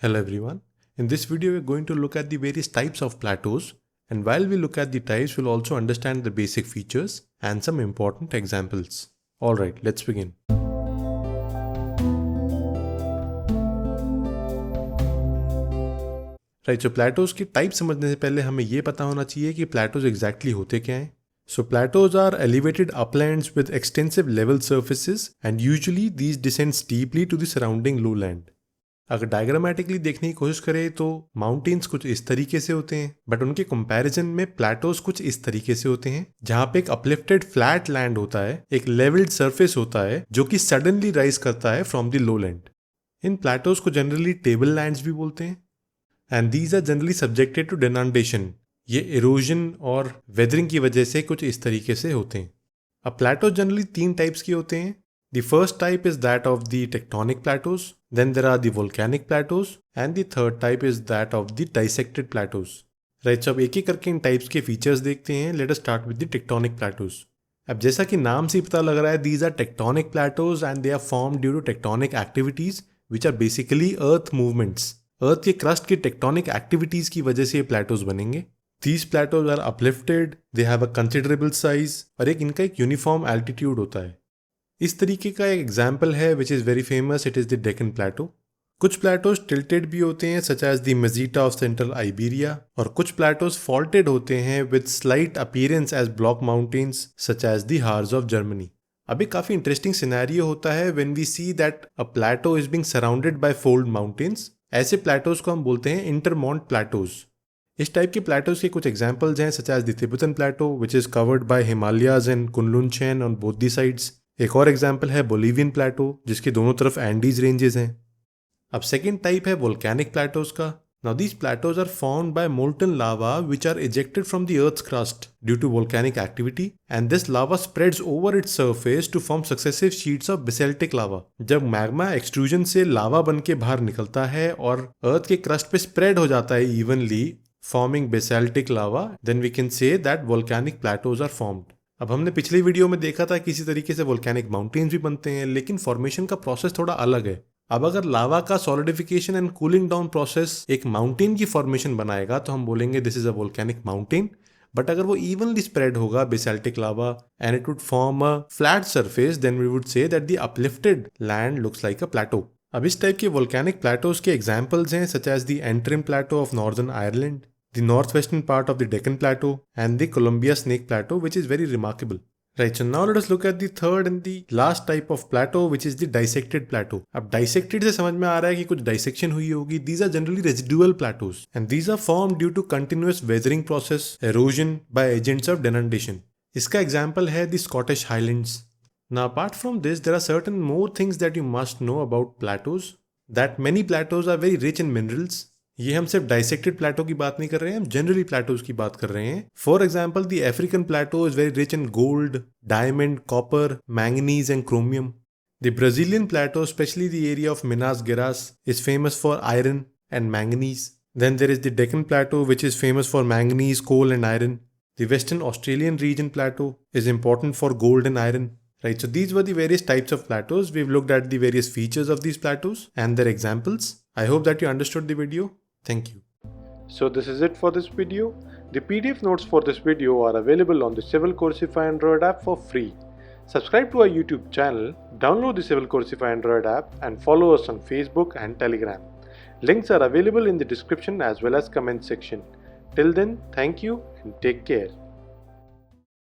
Hello everyone. In this video, we're going to look at the various types of plateaus, and while we look at the types, we'll also understand the basic features and some important examples. Alright, let's begin. Right, so Plato's की type समझने से पहले हमें ये पता होना चाहिए कि प्लेटोज एग्जैक्टली होते क्या हैं. So plateaus are elevated uplands with extensive level surfaces and usually these descend steeply to the surrounding lowland. अगर डायग्रामेटिकली देखने की कोशिश करें तो माउंटेन्स कुछ इस तरीके से होते हैं, बट उनके कंपैरिजन में प्लेटोज कुछ इस तरीके से होते हैं जहां पे एक अपलिफ्टेड फ्लैट लैंड होता है, एक लेवल्ड सरफेस होता है जो कि सडनली राइज करता है फ्रॉम द लोलैंड. इन प्लेटोज को जनरली टेबल लैंड्स भी बोलते हैं and these are generally subjected to denudation. ये इरोजन और वेदरिंग की वजह से कुछ इस तरीके से होते हैं. अब प्लेटोज जनरली 3 टाइप्स के होते हैं. The first type is that of the tectonic plateaus, then there are the volcanic plateaus, and the third type is that of the dissected plateaus. Right, so अब एक एक करके इन टाइप्स के features देखते हैं. Let us start with the tectonic plateaus. अब जैसा कि नाम से ही पता लग रहा है, these are tectonic plateaus and they are formed due to tectonic activities which are basically earth movements. अर्थ के क्रस्ट की टेक्टोनिक एक्टिविटीज की वजह से ये प्लेटोज बनेंगे. These plateaus are uplifted, they have a considerable size और इनका एक यूनिफॉर्म एल्टीट्यूड होता है. इस तरीके का एक एग्जाम्पल है which is very famous. It is the Deccan plateau. कुछ प्लेटोज टिल्टेड भी होते हैं such as the Meseta of central Iberia, और कुछ प्लेटोज फॉल्टेड होते हैं with slight appearance as block mountains such as the Harz of Germany. अभी काफ़ी इंटरेस्टिंग सिनेरियो होता है when we see that a plateau is being surrounded by fold mountains. ऐसे plateaus को हम बोलते हैं इंटरमॉन्ट प्लेटोज. इस टाइप के प्लेटोज के कुछ एग्जाम्पल्स हैं such as the Tibetan plateau which is covered by Himalayas and Kunlun chain on both the sides. एक और एग्जाम्पल है बोलिवियन प्लेटो जिसके दोनों तरफ एंडीज रेंजेस हैं. अब सेकेंड टाइप है वोल्केनिक प्लेटोज का. Now these plateaus are formed by molten lava which are ejected from the earth's crust due to volcanic activity and this lava spreads over its surface to form successive sheets of basaltic lava. जब magma extrusion से लावा बन के बाहर निकलता है और अर्थ के crust पे स्प्रेड हो जाता है evenly forming basaltic lava, then we can say that volcanic plateaus are formed. अब हमने पिछली वीडियो में देखा था किसी तरीके से वोल्केनिक माउंटेन्स भी बनते हैं, लेकिन फॉर्मेशन का प्रोसेस थोड़ा अलग है. अब अगर लावा का solidification and cooling down process एक माउंटेन की फॉर्मेशन बनाएगा तो हम बोलेंगे this is a volcanic mountain. But अगर वो इवनली स्प्रेड होगा basaltic lava and it would form a flat surface, then we would say that the uplifted land looks like a plateau. अब इस टाइप के वोल्केनिक प्लेटोज के examples हैं such as the Antrim plateau of northern Ireland, the northwestern part of the Deccan Plateau and the Columbia Snake Plateau, which is very remarkable. Right, so now let us look at the third and the last type of plateau, which is the dissected plateau. अब dissected से समझ में आ रहा है कि कुछ dissection हुई होगी. These are generally residual plateaus and these are formed due to continuous weathering process, erosion by agents of denudation. इसका example है the Scottish Highlands. Now apart from this, there are certain more things that you must know about plateaus. That many plateaus are very rich in minerals. ये हम सिर्फ dissected प्लेटो की बात नहीं कर रहे हैं, हम जनरली प्लेटोज की बात कर रहे हैं. For example the African plateau is very rich in gold, diamond, copper, manganese and chromium. The Brazilian plateau, especially the area of Minas Gerais, is famous for iron and manganese. Then there is the Deccan plateau which is famous for manganese, coal and iron. The western Australian region plateau is important for gold and iron. Right, so these were the various types of plateaus. We've looked at the various features of these plateaus and their examples. I hope that you understood the video. Thank you. So this is it for this video. The PDF notes for this video are available on the Civil Coursify Android app for free. Subscribe to our YouTube channel, download the Civil Coursify Android app and follow us on Facebook and Telegram. Links are available in the description as well as comment section. Till then, thank you and take care.